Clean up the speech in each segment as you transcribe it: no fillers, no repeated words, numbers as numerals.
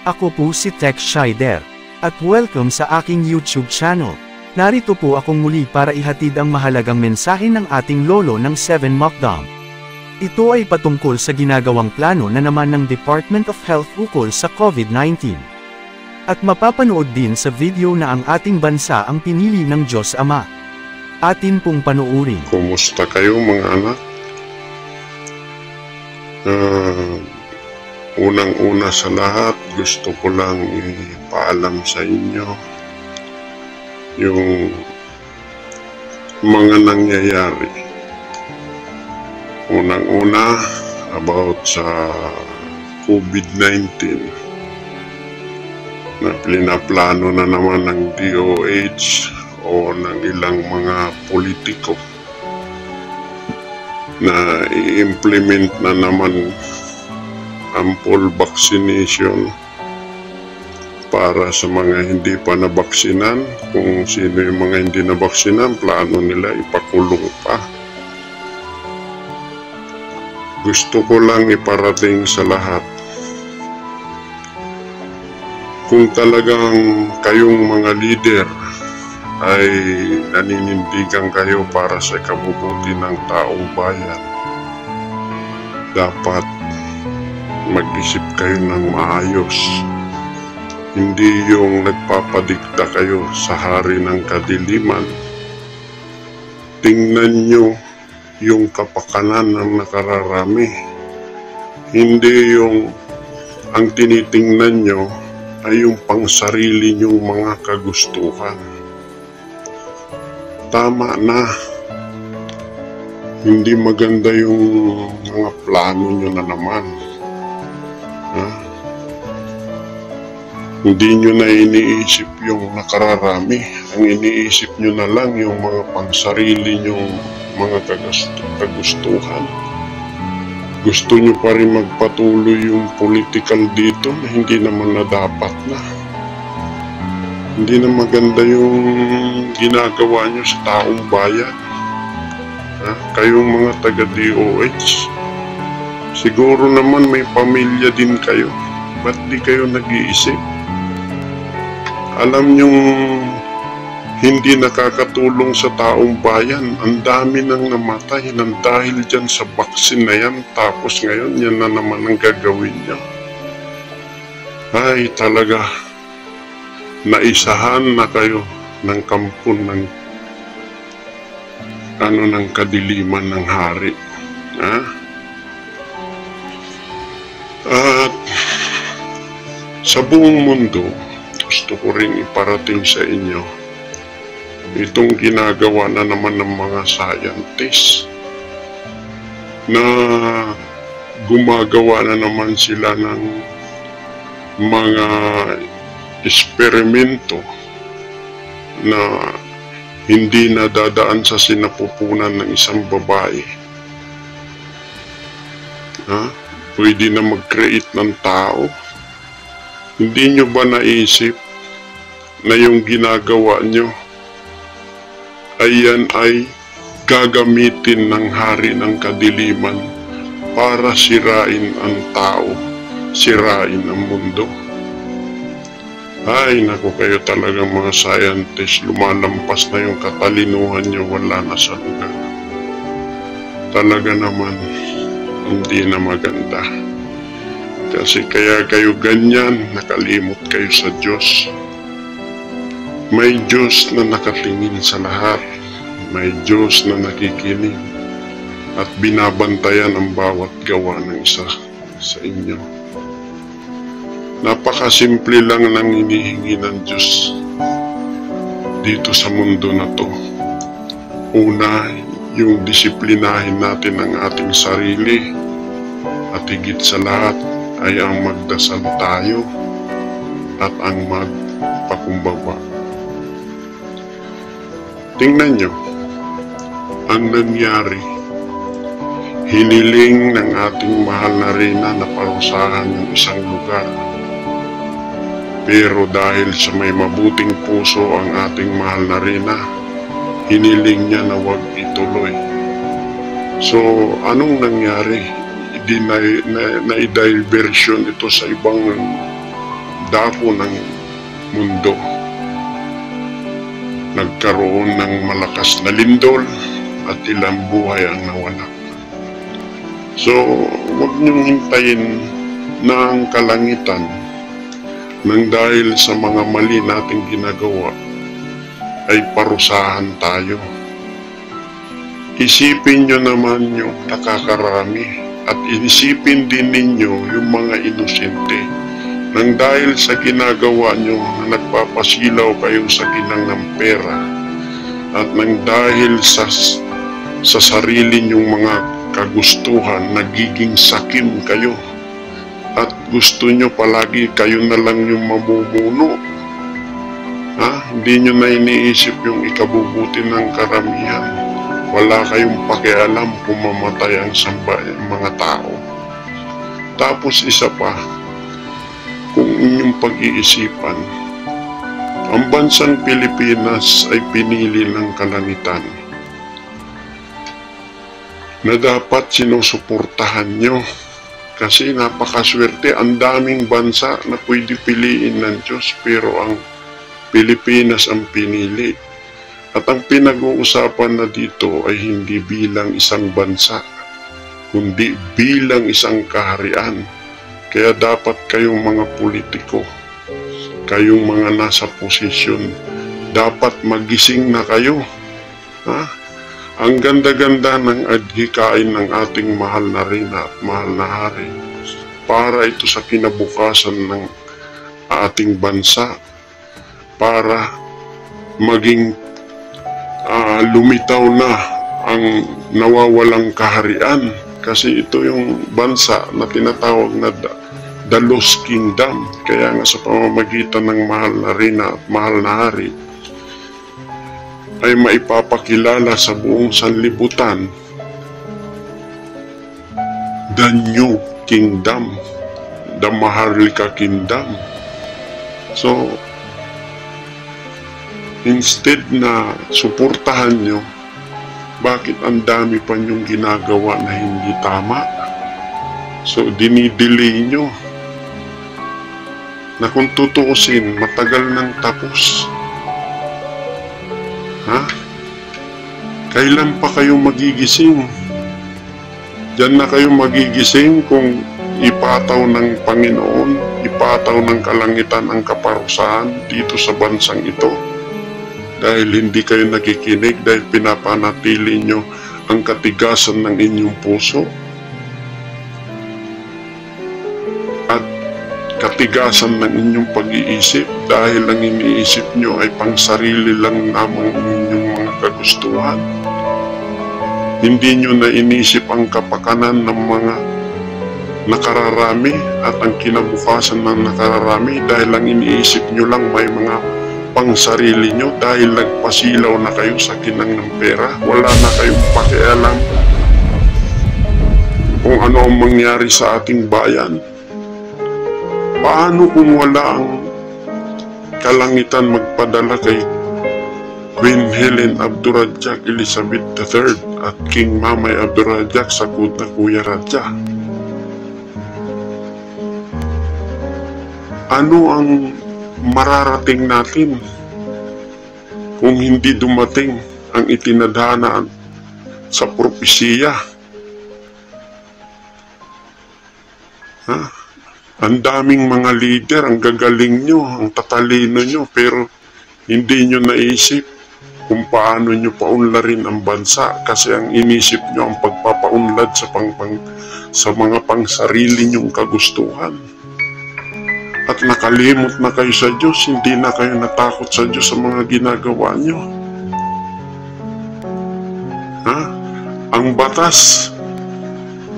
Ako po si Tech Shider. At welcome sa aking YouTube channel. Narito po akong muli para ihatid ang mahalagang mensahe ng ating lolo ng 7 Mukdam. Ito ay patungkol sa ginagawang plano na naman ng Department of Health ukol sa COVID-19. At mapapanood din sa video na ang ating bansa ang pinili ng Diyos Ama. Atin pong panuurin. Kumusta kayo mga anak? Unang-una sa lahat, gusto ko lang ipaalam sa inyo yung mga nangyayari. Unang-una, about sa COVID-19 na pinaplano na naman ng DOH o ng ilang mga politiko na i-implement na naman ang full vaccination para sa mga hindi pa nabaksinan. Kung sino yung mga hindi nabaksinan, plano nila ipakulong pa. Gusto ko lang iparating sa lahat, kung talagang kayong mga leader ay naninindigan kayo para sa ikabubuti ng taong bayan, dapat mag-isip kayo ng maayos. Hindi yung nagpapadikta kayo sa hari ng kadiliman. Tingnan nyo yung kapakanan ng nakararami. Hindi yung ang tinitingnan nyo ay yung pangsarili nyong mga kagustuhan. Tama na. Hindi maganda yung mga plano nyo na naman. Hindi nyo na iniisip yung nakararami. Ang iniisip nyo na lang yung mga pangsarili nyong mga kagustuhan. Gusto nyo pa rin magpatuloy yung political dito na hindi naman na dapat na. Hindi na maganda yung ginagawa nyo sa taong bayan. Kayong mga taga-DOH, siguro naman may pamilya din kayo. Ba't di kayo nag-iisip? Alam nyong hindi nakakatulong sa taong bayan. Ang dami nang namatay ng dahil dyan sa vaccine na yan. Tapos ngayon, yan na naman ang gagawin nyo. Ay, talaga, naisahan na kayo ng kampon ng kadiliman ng hari. At sa buong mundo, gusto ko rin iparating sa inyo itong ginagawa na naman ng mga scientists na gumagawa na naman sila ng mga eksperimento na hindi na dadaan sa sinapupunan ng isang babae. Pwede na mag-create ng tao. Hindi nyo ba naisip na yung ginagawa nyo ayan ay gagamitin ng hari ng kadiliman para sirain ang tao, sirain ang mundo? Ay, naku, kayo talagang mga scientists, lumalampas na yung katalinuhan nyo, wala na sa lugar. Talaga naman, hindi na maganda. Kasi kaya kayo ganyan, nakalimot kayo sa Diyos. May Diyos na nakatingin sa lahat. May Diyos na nakikinig at binabantayan ang bawat gawa ng isa sa inyo. Napakasimple lang ng hinihingi ng Diyos dito sa mundo na to. Una, yung disiplinahin natin ang ating sarili, at higit sa lahat ay ang magdasal tayo at ang magpakumbaba. Tingnan nyo, ang nangyari, hiniling ng ating mahal na Reyna na parusahan yung isang lugar. Pero dahil sa may mabuting puso ang ating mahal na Reyna, hiniling niya na huwag ituloy. So, anong nangyari? Na-diversion ito sa ibang dako ng mundo. Nagkaroon ng malakas na lindol at ilang buhay ang nawala. So, huwag niyong hintayin na ang kalangitan nang dahil sa mga mali nating ginagawa ay parusahan tayo. Isipin nyo naman yung nakakarami at isipin din ninyo yung mga inosente nang dahil sa ginagawa nyo na nagpapasilaw kayo sa ginang ng pera at nang dahil sa sarili nyong mga kagustuhan, nagiging sakim kayo at gusto nyo palagi kayo na lang yung mamumuno. Hindi nyo na iniisip yung ikabubuti ng karamihan. Wala kayong pakialam kung mamatay ang mga tao. Tapos isa pa, kung inyong pag-iisipan, ang bansang Pilipinas ay pinili ng kalangitan na dapat sinusuportahan nyo kasi napakaswerte. Ang daming bansa na pwede piliin ng Diyos pero ang Pilipinas ang pinili. At ang pinag-uusapan na dito ay hindi bilang isang bansa, kundi bilang isang kaharian. Kaya dapat kayong mga politiko, kayong mga nasa posisyon, dapat magising na kayo. Ang ganda-ganda ng adhikain ng ating mahal na reyna at mahal na hari para ito sa kinabukasan ng ating bansa, para maging lumitaw na ang nawawalang kaharian. Kasi ito yung bansa na tinatawag na The Lost Kingdom. Kaya nga sa pamamagitan ng mahal na reyna at mahal na hari ay maipapakilala sa buong sanlibutan the New Kingdom, the Maharlika Kingdom. So, instead na suportahan nyo, bakit ang dami pa nyong ginagawa na hindi tama? So, dinidelay nyo na kung tutuusin, matagal nang tapos. Kailan pa kayo magigising? Diyan na kayo magigising kung ipataw ng Panginoon, ipataw ng kalangitan ang kaparusahan dito sa bansang ito. Dahil hindi kayo nakikinig, dahil pinapanatili nyo ang katigasan ng inyong puso at katigasan ng inyong pag-iisip, dahil ang iniisip nyo ay pang sarili lang namang inyong mga kagustuhan. Hindi nyo na inisip ang kapakanan ng mga nakararami at ang kinabukasan ng nakararami, dahil ang iniisip nyo lang may mga pang sarili nyo, dahil nagpasilaw na kayo sa kinang ng pera. Wala na kayong pakialam kung ano ang mangyari sa ating bayan. Paano kung wala ang kalangitan magpadala kay Queen Helen Abdurrahjak Elizabeth III at King Mamay Abdurrahjak sa Kuta Kuya Raja? Ano ang mararating natin kung hindi dumating ang itinadhana sa propesiya? Ang daming mga leader, ang gagaling nyo, ang tatalino nyo, pero hindi nyo naisip kung paano nyo paunlarin ang bansa, kasi ang inisip nyo ang pagpapaunlad sa mga pangsarili nyong kagustuhan. At nakalimot na kayo sa Diyos, hindi na kayo natakot sa Diyos sa mga ginagawa nyo. Ang batas,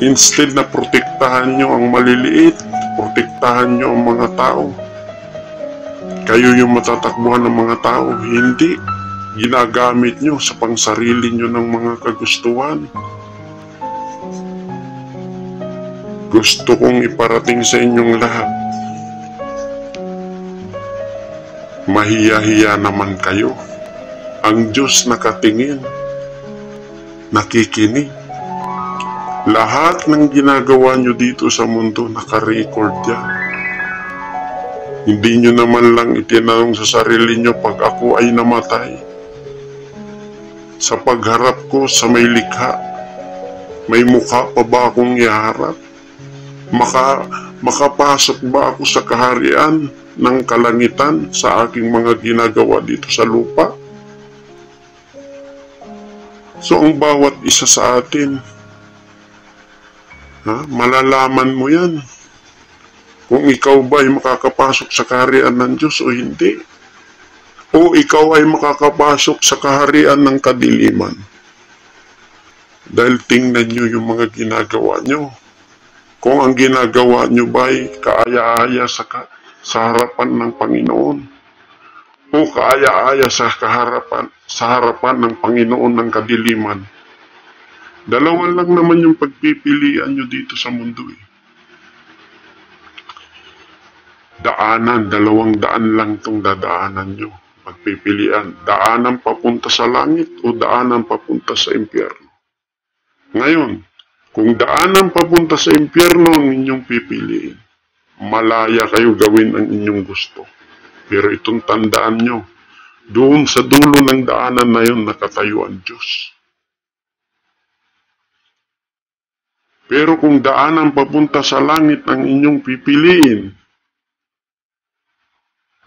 instead na protektahan nyo ang maliliit, protektahan nyo ang mga tao. Kayo yung matatakbuhan ng mga tao, hindi. Ginagamit nyo sa pangsarili nyo ng mga kagustuhan. Gusto kong iparating sa inyong lahat, mahiya-hiya naman kayo. Ang Diyos nakatingin, nakikinig. Lahat ng ginagawa nyo dito sa mundo, naka-record yan. Hindi nyo naman lang itinanong sa sarili nyo pag ako ay namatay. Sa pagharap ko sa may likha, may mukha pa ba akong iharap? Makapasok ba ako sa kaharian ng kalangitan sa aking mga ginagawa dito sa lupa? So ang bawat isa sa atin, malalaman mo yan kung ikaw ba ay makakapasok sa kaharian ng Diyos o hindi. O ikaw ay makakapasok sa kaharian ng kadiliman. Dahil tingnan nyo yung mga ginagawa nyo. Kung ang ginagawa nyo ba ay kaaya-aya sa harapan ng Panginoon, o kaaya-aya sa harapan ng Panginoon ng kadiliman. Dalawa lang naman yung pagpipilian nyo dito sa mundo eh. Dalawang daan lang itong dadaanan nyo. Pagpipilian, daanan papunta sa langit o daanan papunta sa impyerno. Ngayon, kung daanan papunta sa impyerno ang inyong pipiliin, malaya kayo gawin ang inyong gusto. Pero itong tandaan nyo, doon sa dulo ng daanan na yun nakatayo ang Diyos. Pero kung daanan papunta sa langit ang inyong pipiliin,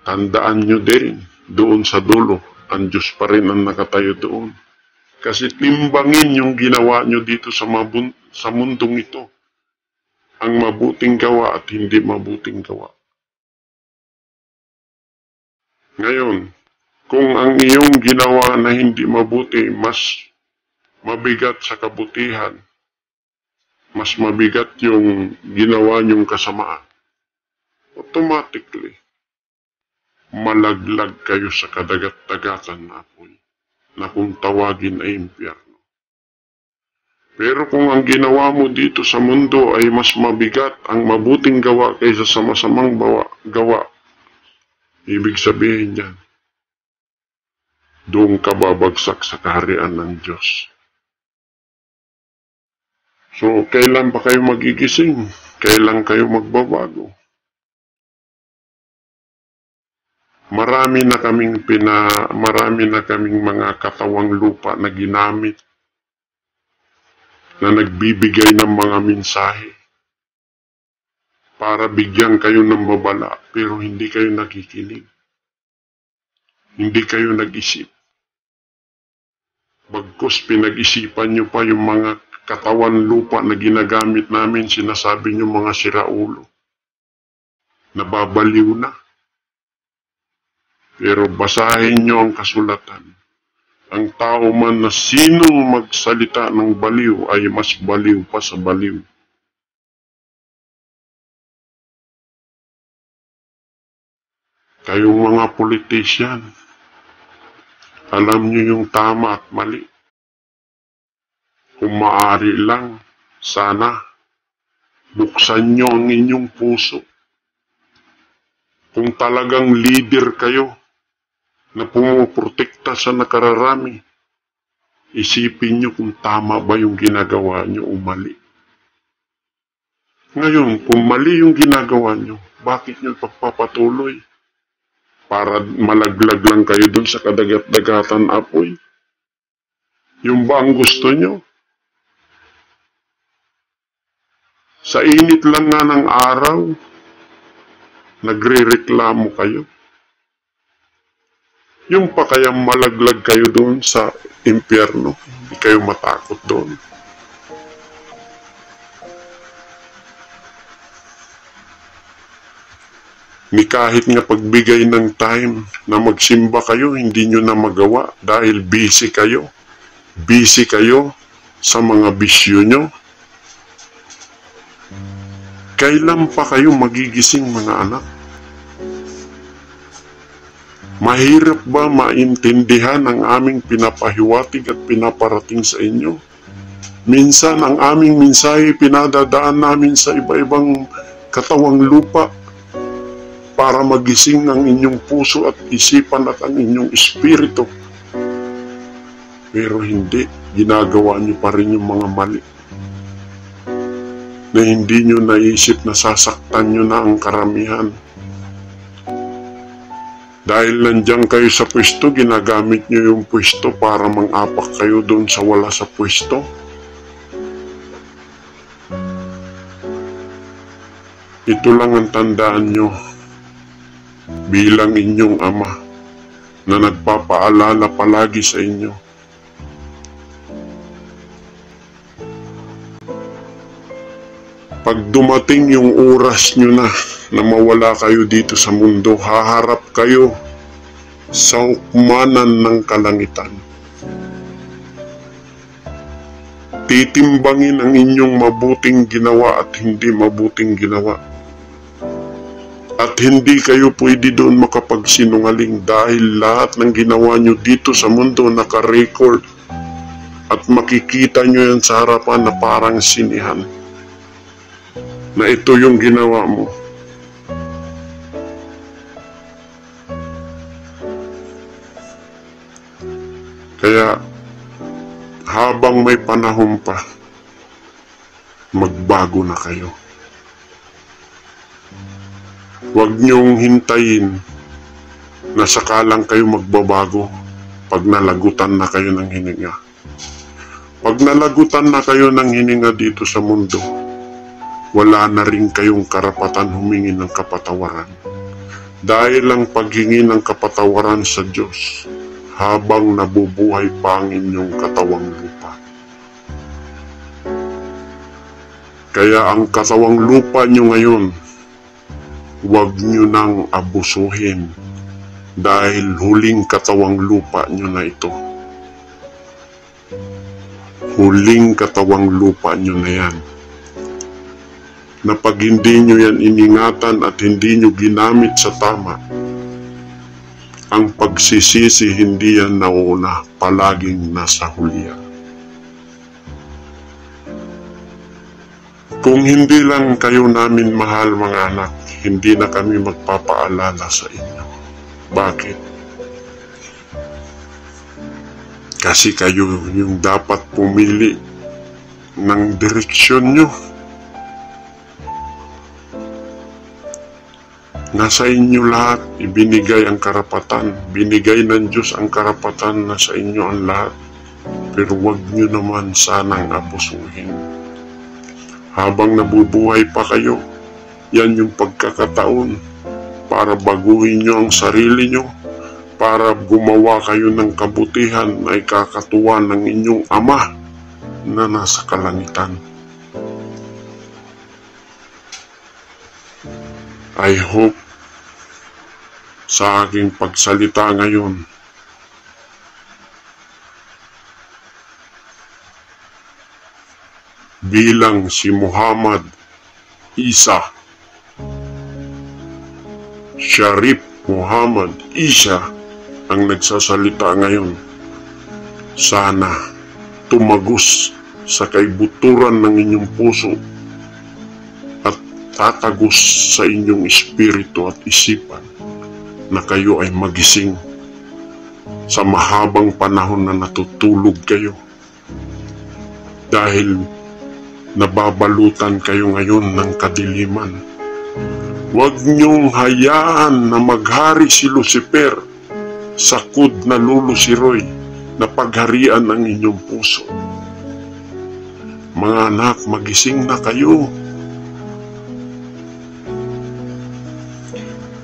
tandaan nyo din, doon sa dulo, ang Diyos pa rin ang nakatayo doon. Kasi timbangin yung ginawa nyo dito sa mundong ito, ang mabuting gawa at hindi mabuting gawa. Ngayon, kung ang iyong ginawa na hindi mabuti, mas mabigat sa kabutihan, mas mabigat yung ginawa niyong kasamaan, automatically, malaglag kayo sa kadagat-dagatan na apoy, na kung tawagin ay impyerno. Pero kung ang ginawa mo dito sa mundo ay mas mabigat ang mabuting gawa kaysa sa masamang gawa, ibig sabihin niyan, doon ka babagsak sa kaharian ng Diyos. So, kailan pa kayo magigising? Kailan kayo magbabago? Marami na kaming mga katawang lupa na ginamit na nagbibigay ng mga mensahe para bigyan kayo ng babala, pero hindi kayo nakikinig. Hindi kayo nag-isip. Bagkus pinag-isipan nyo pa yung mga katawan lupa na ginagamit namin, sinasabi nyo mga siraulo. Nababaliw na. Pero basahin nyo ang kasulatan. Ang tao man na sinong magsalita ng baliw ay mas baliw pa sa baliw. Kayong mga politician, alam nyo yung tama at mali. Kung maaari lang, sana, buksan nyo ang inyong puso. Kung talagang leader kayo, na pumuprotekta sa nakararami, isipin nyo kung tama ba yung ginagawa nyo o mali. Ngayon, kung mali yung ginagawa nyo, bakit nyo pagpapatuloy? Para malaglag lang kayo dun sa kadagat-dagatan apoy? Yung ba ang gusto nyo? Sa init lang nga ng araw, nagre-reklamo kayo. Yung pa kayang malaglag kayo doon sa impyerno, hindi kayo matakot doon. Ni kahit nga pagbigay ng time na magsimba kayo, hindi nyo na magawa dahil busy kayo. Busy kayo sa mga bisyo nyo. Kailan pa kayo magigising, mga anak? Mahirap ba maintindihan ang aming pinapahiwatig at pinaparating sa inyo? Minsan ang aming mensahe pinadadaan namin sa iba-ibang katawang lupa para magising ang inyong puso at isipan at ang inyong espiritu. Pero hindi, ginagawa niyo pa rin yung mga mali. Na hindi niyo naisip na sasaktan niyo na ang karamihan. Dahil nandiyan kayo sa pwesto, ginagamit nyo yung pwesto para mang-apak kayo doon sa wala sa pwesto. Ito lang ang tandaan nyo bilang inyong ama na nagpapaalala palagi sa inyo. Pag dumating yung oras nyo na mawala kayo dito sa mundo, haharap kayo sa hukmanan ng kalangitan. Titimbangin ang inyong mabuting ginawa at hindi mabuting ginawa. At hindi kayo pwede doon makapagsinungaling dahil lahat ng ginawa nyo dito sa mundo naka-record at makikita nyo yan sa harapan na parang sinihan na ito yung ginawa mo. Kaya habang may panahon pa, magbago na kayo. Huwag niyong hintayin na sakalang kayo magbabago pag nalagutan na kayo ng hininga. Pag nalagutan na kayo ng hininga dito sa mundo, wala na rin kayong karapatan humingi ng kapatawaran. Dahil ang paghingi ng kapatawaran sa Diyos habang nabubuhay pa ang inyong katawang lupa. Kaya ang katawang lupa nyo ngayon, huwag nyo nang abusuhin dahil huling katawang lupa nyo na ito. Huling katawang lupa nyo na yan. Na pag hindi nyo yan iningatan at hindi nyo ginamit sa tama, ang pagsisisi hindi yan nauna, palaging nasa hulihan. Kung hindi lang kayo namin mahal mga anak, hindi na kami magpapaalala sa inyo. Bakit? Kasi kayo yung dapat pumili ng direksyon nyo. Nasa inyo lahat, ibinigay ang karapatan. Binigay ng Diyos ang karapatan na sa inyo ang lahat. Pero wag nyo naman sanang abusuhin. Habang nabubuhay pa kayo, yan yung pagkakataon para baguhin nyo ang sarili nyo, para gumawa kayo ng kabutihan na ikakatuwa ng inyong Ama na nasa kalangitan. I hope sa aking pagsalita ngayon bilang si Muhammad Isa Sharif Muhammad Isa ang nagsasalita ngayon, sana tumagos sa kaibuturan ng inyong puso at tatagos sa inyong espiritu at isipan na kayo ay magising sa mahabang panahon na natutulog kayo dahil nababalutan kayo ngayon ng kadiliman. Huwag niyong hayaan na maghari si Lucifer sa kud na lulusiroy na pagharian ng inyong puso. Mga anak, magising na kayo.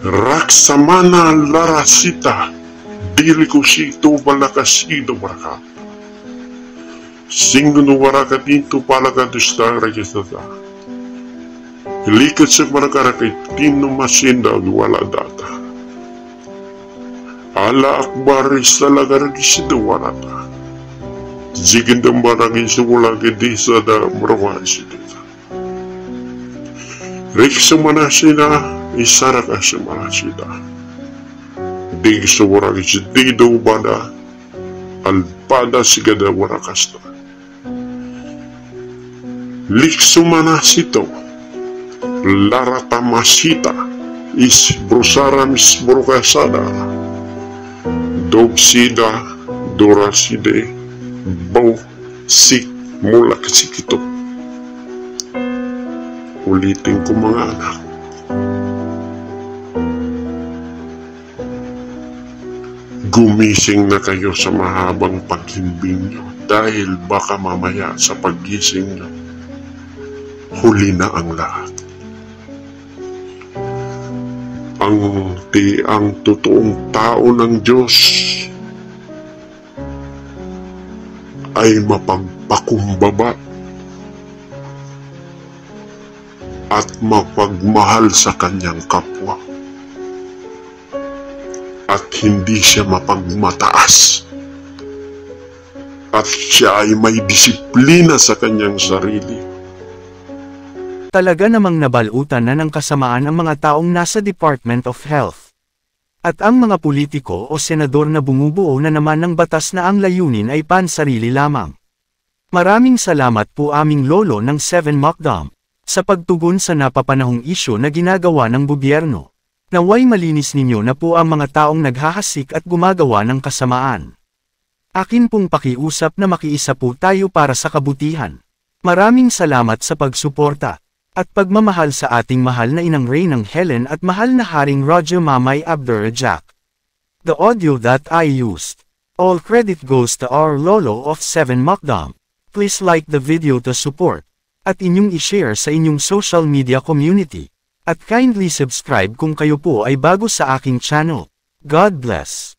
Raksamana larasita, bilikusito balakasido baraka. Singno warakatinto palakadustara kisata. Likat sa marakarakitino masinda wala data. Ala akbaris talaga ragisido wala ta. Zigindang barangin sa wala gedisa da marawasidita. Riksa manasina isaraka sa manasida. Dig sa warakisidido bada alpada sigada warakasta. Likso manasito laratamasita is brusaram isbrukasada dogsida doraside bau sik mula kasikito. Ulitin ko mga anak, gumising na kayo sa mahabang paghimbing nyo dahil baka mamaya sa paggising nyo, huli na ang lahat. Ang totoong tao ng Diyos ay mapagpakumbaba at mapagmahal sa kanyang kapwa at hindi siya mapagmataas at siya ay may disiplina sa kanyang sarili. Talaga namang nabalutan na ng kasamaan ang mga taong nasa Department of Health. At ang mga politiko o senador na bumubuo na naman ng batas na ang layunin ay pansarili lamang. Maraming salamat po aming lolo ng 7 Mukdam sa pagtugon sa napapanahong isyu na ginagawa ng gobyerno. Naway malinis ninyo na po ang mga taong naghahasik at gumagawa ng kasamaan. Akin pong pakiusap na makiisa po tayo para sa kabutihan. Maraming salamat sa pagsuporta at pagmamahal sa ating mahal na Inang Reynang Helen at mahal na Haring Roger Mamay Abdurrajak. The audio that I used. All credit goes to our lolo of 7 Mukdam. Please like the video to support at inyong i-share sa inyong social media community. At kindly subscribe kung kayo po ay bago sa aking channel. God bless.